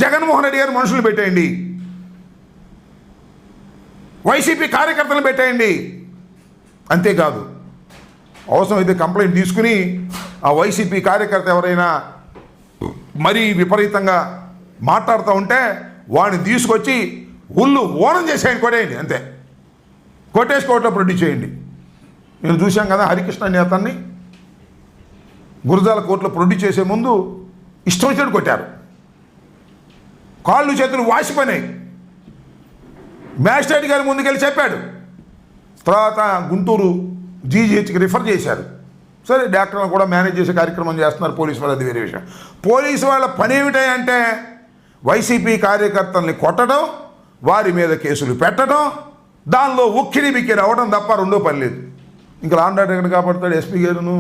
జగన్మోహన్ రెడ్డి గారు మనుషులు పెట్టేయండి, వైసీపీ కార్యకర్తలను పెట్టేయండి. అంతేకాదు అవసరమైతే కంప్లైంట్ తీసుకుని ఆ వైసీపీ కార్యకర్త ఎవరైనా మరీ విపరీతంగా మాట్లాడుతూ ఉంటే వాడిని తీసుకొచ్చి ఉల్లు ఓనం చేసేయండి, కొట్టేయండి. అంతే, కొట్టేసి కోర్టులో ప్రొడ్యూస్ చేయండి. నేను చూశాం కదా హరికృష్ణ నేతన్ని గురజాల కోర్టులో ప్రొడ్యూస్ చేసే ముందు ఇష్టం వచ్చినట్టు కొట్టారు, కాళ్ళు చేతులు వాసిపోయినాయి. మ్యాజిస్ట్రేట్ గారి ముందుకెళ్ళి చెప్పాడు, తర్వాత గుంటూరు జీజీహెచ్కి రిఫర్ చేశారు. సరే, డాక్టర్లను కూడా మేనేజ్ చేసే కార్యక్రమం చేస్తున్నారు పోలీసు వాళ్ళు, అది వేరే విషయం. పోలీసు వాళ్ళ పని ఏమిటంటే వైసీపీ కార్యకర్తల్ని కొట్టడం, వారి మీద కేసులు పెట్టడం, దానిలో ఉక్కిరి బిక్కిరి అవ్వడం తప్ప రెండో పని లేదు. ఇంకా లాండాడు ఎక్కడ కాపాడుతాడు? ఎస్పీ గారును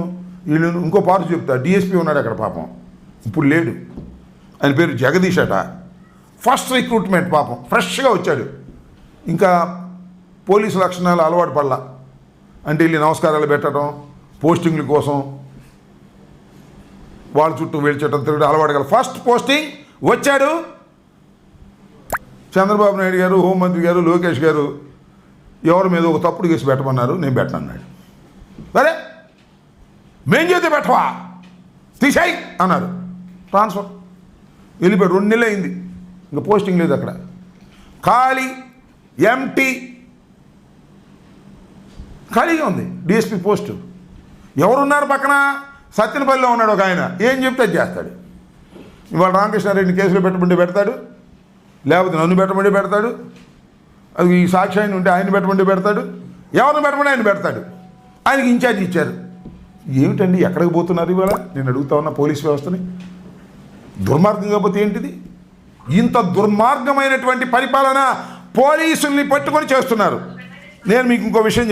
వీళ్ళను. ఇంకో పార్టీ చెప్తా, డిఎస్పీ ఉన్నాడు అక్కడ పాపం, ఇప్పుడు లేడు. ఆయన పేరు జగదీష్ అట. ఫస్ట్ రిక్రూట్మెంట్ పాపం, ఫ్రెష్గా వచ్చాడు. ఇంకా పోలీసు లక్షణాలు అలవాటు పడలా. అంటే వీళ్ళు నమస్కారాలు పెట్టడం, పోస్టింగ్ల కోసం వాళ్ళ చుట్టూ వేల్చడం తిరగడం అలవాటు కదా. ఫస్ట్ పోస్టింగ్ వచ్చాడు. చంద్రబాబు నాయుడు గారు, హోంమంత్రి గారు, లోకేష్ గారు ఎవరి మీద ఒక తప్పుడు కేసు పెట్టమన్నారు, నేను పెట్టనన్నాడు. సరే, మేం చేస్తే పెట్టవా, తీసాయి అన్నారు. ట్రాన్స్ఫర్ వెళ్ళిపోయాడు. 2 నెలలు అయింది, ఇంకా పోస్టింగ్ లేదు అక్కడ. ఖాళీ ఎంటీ ఖాళీగా ఉంది డిఎస్పీ పోస్టు. ఎవరున్నారు పక్కన? సత్యనపల్లిలో ఉన్నాడు ఒక ఆయన, ఏం చెప్తే అది చేస్తాడు. ఇవాళ రామకృష్ణారెడ్డిని కేసులో పెట్టమంటే పెడతాడు, లేకపోతే నన్ను పెట్టమంటే పెడతాడు, అది ఈ సాక్షి ఆయన ఉంటే ఆయన పెట్టమంటే పెడతాడు, ఎవరిని పెట్టమంటే ఆయన పెడతాడు. ఆయనకి ఇన్ఛార్జ్ ఇచ్చారు. ఏమిటండి, ఎక్కడికి పోతున్నారు ఇవాళ? నేను అడుగుతా ఉన్నా పోలీస్ వ్యవస్థని. దుర్మార్గం కాకపోతే ఏంటిది? ఇంత దుర్మార్గమైనటువంటి పరిపాలన పోలీసుల్ని పట్టుకొని చేస్తున్నారు. నేను మీకు ఇంకో విషయం